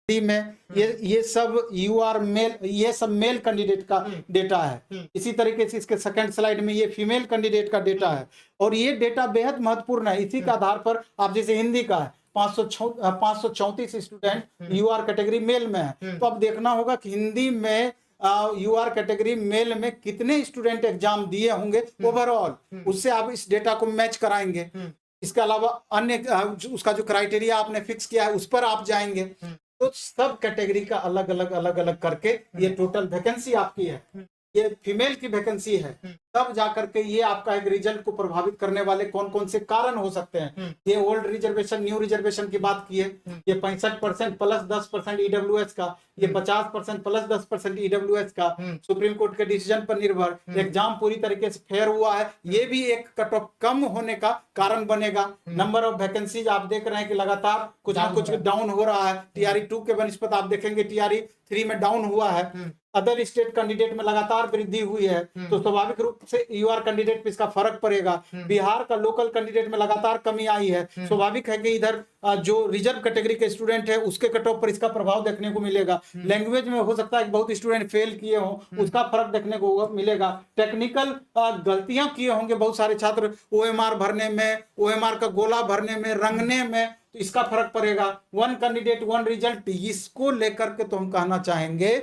हिंदी में ये सब यू आर मेल, ये सब मेल कैंडिडेट का डेटा है। इसी तरीके से इसके सेकंड स्लाइड में ये फीमेल कैंडिडेट का डेटा है और ये डेटा बेहद महत्वपूर्ण है। इसी के आधार पर आप जैसे हिंदी का है 534 student U R category male में है, तो अब देखना होगा कि हिंदी में यू आर कैटेगरी मेल में कितने स्टूडेंट एग्जाम दिए होंगे ओवरऑल, उससे आप इस डेटा को मैच कराएंगे। इसके अलावा अन्य उसका जो क्राइटेरिया आपने फिक्स किया है उस पर आप जाएंगे। तो सब कैटेगरी का अलग अलग करके ये टोटल वैकेंसी आपकी है, ये फीमेल की वैकेंसी है। तब जाकर के ये आपका एक रिजल्ट को प्रभावित करने वाले कौन कौन से कारण हो सकते हैं। ये ओल्ड रिजर्वेशन न्यू रिजर्वेशन की बात की है, ये 65% प्लस 10% ईडब्ल्यूएस का, ये 50% प्लस 10% ईडब्ल्यूएस का, सुप्रीम कोर्ट के डिसीजन पर निर्भर, एग्जाम पूरी तरीके से फेयर हुआ है, ये भी एक कट ऑफ कम होने का कारण बनेगा। नंबर ऑफ वैकेंसीज आप देख रहे हैं कि लगातार कुछ ना कुछ डाउन हो रहा है। टीआरई 2 के बनस्पत आप देखेंगे टीआरई 3 में डाउन हुआ है। अदर स्टेट कैंडिडेट में लगातार वृद्धि हुई है, तो स्वाभाविक रूप से यूआर कैंडिडेट पे इसका फर्क पड़ेगा। बिहार का लोकल कैंडिडेट में लगातार कमी आई है, स्वाभाविक है कि इधर जो रिजर्व कैटेगरी के स्टूडेंट है उसके कट ऑफ पर इसका प्रभाव देखने को मिलेगा। लैंग्वेज में हो सकता है कि बहुत स्टूडेंट फेल किए हों, उसका फर्क देखने को मिलेगा। टेक्निकल गलतियां किए होंगे बहुत सारे छात्र ओएमआर भरने में, ओएमआर का गोला भरने में, रंगने में, तो इसका फर्क पड़ेगा। वन कैंडिडेट वन रिजल्ट, इसको लेकर के तो हम कहना चाहेंगे,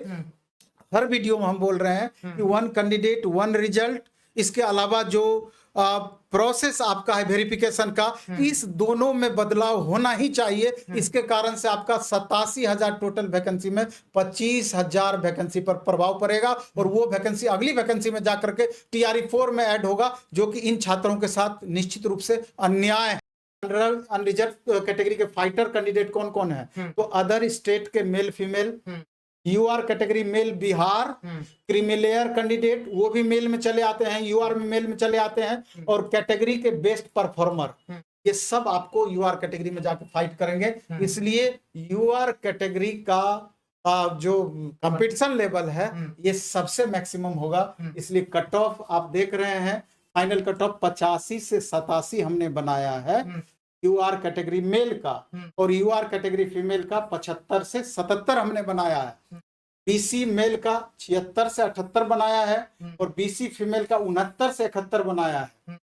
हर वीडियो में हम बोल रहे हैं कि वन कैंडिडेट वन रिजल्ट, इसके अलावा जो प्रोसेस आपका है वेरिफिकेशन का, इस दोनों में बदलाव होना ही चाहिए। इसके कारण से आपका 87,000 टोटल वैकेंसी में 25,000 वैकेंसी पर प्रभाव पड़ेगा और वो वैकेंसी अगली वैकेंसी में जाकर के टीआरई 4 में ऐड होगा, जो कि इन छात्रों के साथ निश्चित रूप से अन्याय है। अनरिजर्व कैटेगरी के फाइटर कैंडिडेट कौन कौन है, तो अदर स्टेट के male female, UR category male Bihar, creamy layer candidate वो भी मेल में चले आते हैं, यूआर में मेल में चले आते हैं, और कैटेगरी के बेस्ट परफॉर्मर, ये सब आपको यूआर कैटेगरी में जाकर फाइट करेंगे। इसलिए यूआर कैटेगरी का जो कंपटीशन लेवल है ये सबसे मैक्सिमम होगा। इसलिए कट ऑफ आप देख रहे हैं, फाइनल कट ऑफ 85 से 87 हमने बनाया है यूआर कैटेगरी मेल का, और यूआर कैटेगरी फीमेल का 75 से 77 हमने बनाया है। बीसी मेल का 76 से 78 बनाया है और बीसी फीमेल का 69 से 71 बनाया है।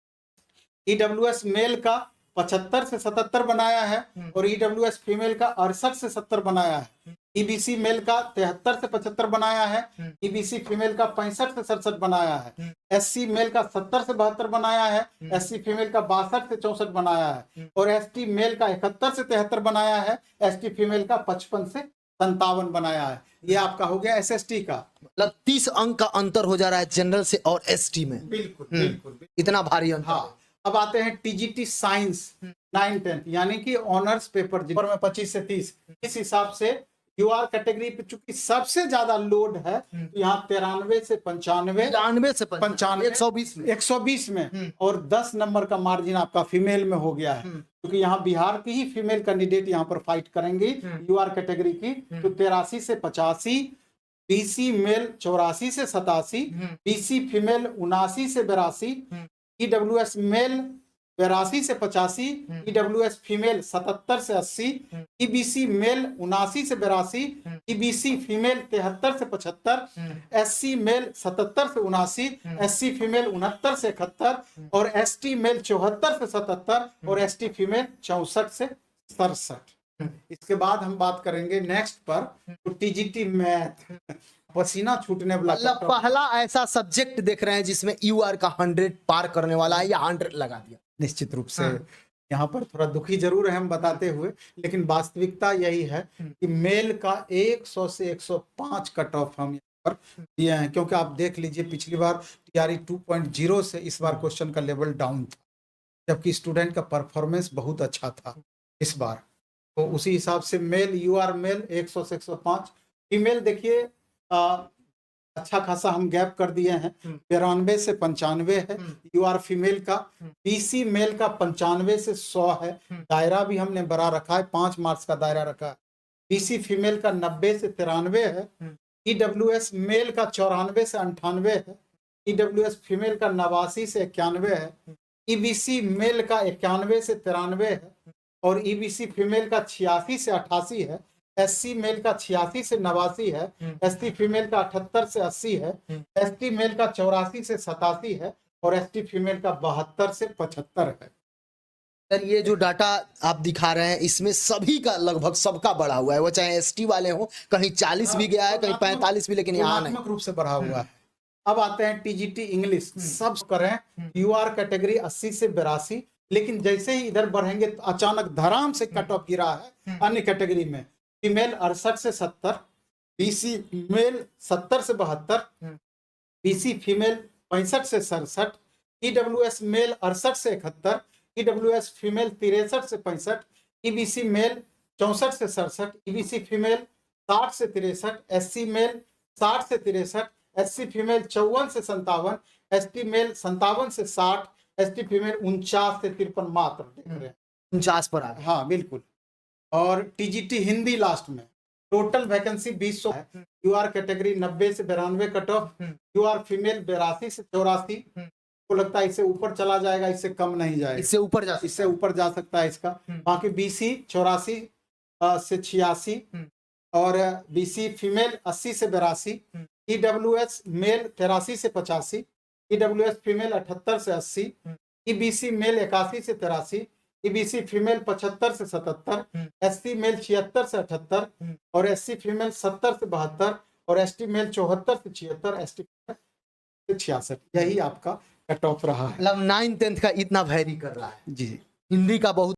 ईडब्ल्यूएस मेल का 75 से 77 बनाया है और ईडब्ल्यूएस फीमेल का 68 से 70 बनाया है। ईबीसी मेल का 73 से 75 बनाया है, ईबीसी फीमेल का 65 से 67 बनाया है, एससी मेल का 70 से 72 बनाया है, एससी फीमेल का 62 से 64 बनाया है, और एसटी मेल का 71 से 73 बनाया है, एसटी फीमेल का 55 से 57 बनाया है। ये आपका हो गया एसएसटी का। मतलब 30 अंक का अंतर हो जा रहा है जनरल से और एसटी में। बिल्कुल बिल्कुल, इतना भारी अंतर। हाँ, अब आते हैं टीजीटी साइंस 9-10 यानी कि ऑनर्स पेपर में 25 से 30, इस हिसाब से यूआर कैटेगरी पे चूंकि सबसे ज्यादा लोड है, तो यहाँ 93 से 95 से 95 120 में और 10 नंबर का मार्जिन आपका फीमेल में हो गया है, क्योंकि यहाँ बिहार की ही फीमेल कैंडिडेट यहाँ पर फाइट करेंगी यूआर कैटेगरी की। तो 83 से 85, बीसी मेल 84 से 87, बीसी फीमेल 79 से 82, ईडब्ल्यूएस मेल 82 से 85, ईडब्ल्यूएस फीमेल 77 से 80, ईबीसी मेल 79 से 82, ईबीसी फीमेल 73 से 75, एससी मेल 77 से 79, एससी फीमेल 69 से 71 और एसटी मेल 74 से 77 और एसटी फीमेल 64 से 67। इसके बाद हम बात करेंगे नेक्स्ट पर, तो टीजीटी मैथ, पसीना छूटने वाला पहला ऐसा सब्जेक्ट देख रहे हैं जिसमें यूआर का 100 पार करने वाला है या 100 लगा दिया। निश्चित रूप से यहाँ पर थोड़ा दुखी जरूर है हम बताते हुए, लेकिन वास्तविकता यही है कि मेल का 100 से 105 कट ऑफ हम यहाँ पर दिए हैं, क्योंकि आप देख लीजिए पिछली बार टीआरई 2.0 से इस बार क्वेश्चन का लेवल डाउन था, जबकि स्टूडेंट का परफॉर्मेंस बहुत अच्छा था इस बार। तो उसी हिसाब से मेल यूआर मेल 100 से 105, फीमेल देखिए अच्छा खासा हम गैप कर दिए हैं, 93 से 95 है यूआर फीमेल का, बीसी मेल का 95 से 100 है, दायरा भी हमने बड़ा रखा है, 5 मार्क्स का दायरा रखा है। बीसी फीमेल का 90 से 93 है, ईडब्ल्यूएस मेल का 94 से 98 है, ईडब्ल्यूएस फीमेल का 89 से 91 है, ईबीसी मेल का 91 से 93 है और ईबीसी फीमेल का 86 से 88 है, SC मेल का 86 से 89 है, ST फीमेल का 78 से 80 है, ST मेल का 84 से 87 है और ST फीमेल का 72 से 75 है। सर ये जो डाटा आप दिखा रहे हैं इसमें सभी का लगभग सबका बढ़ा हुआ है, वो चाहे एसटी वाले हो, कहीं 40 भी गया है, कहीं 45 भी, लेकिन यहाँ नहीं। तुलनात्मक रूप से बढ़ा हुआ है। अब आते हैं टीजीटी इंग्लिश, सब करें यूआर कैटेगरी 80 से 82, लेकिन जैसे ही इधर बढ़ेंगे तो अचानक धड़ाम से कट ऑफ गिरा है अन्य कैटेगरी में। फीमेल 68 से 70, बीसी मेल 70 से 72, बीसी फीमेल 65 से 67, ईडब्ल्यूएस मेल 68 से 71, ईडब्ल्यूएस फीमेल 63 से 65, ईबीसी मेल 64 से 67, ईबीसी फीमेल 60 से 63, एससी मेल 60 से 63, एससी फीमेल 54 से 57, एसटी मेल 57 से 60, एसटी फीमेल 49 से 53 मात्र देख रहे हैं। 49 पर आ गए। हाँ बिल्कुल। और टीजीटी हिंदी लास्ट में टोटल वैकेंसी 20 है। यूआर कैटेगरी 90 से 92 कट ऑफ, यूआर फीमेल 82 से 84, को लगता है इससे ऊपर चला जाएगा, इससे कम नहीं जाएगा, इससे ऊपर जा सकता है इसका। बाकी बीसी 84 से 86 और बीसी फीमेल 80 से 82, ईडब्ल्यूएस मेल 83 से 85, ईडब्ल्यूएस फीमेल 78 से 80, ईबीसी मेल 81 से 83, ईबीसी फीमेल 75 से 77, एससी मेल 76 से 78 और एससी फीमेल 70 से 72 और एसटी मेल 74 से 76, एसटी से 66। यही आपका कट ऑफ रहा है। मतलब 9th 10th का इतना वैरी कर रहा है जी। हिंदी का बहुत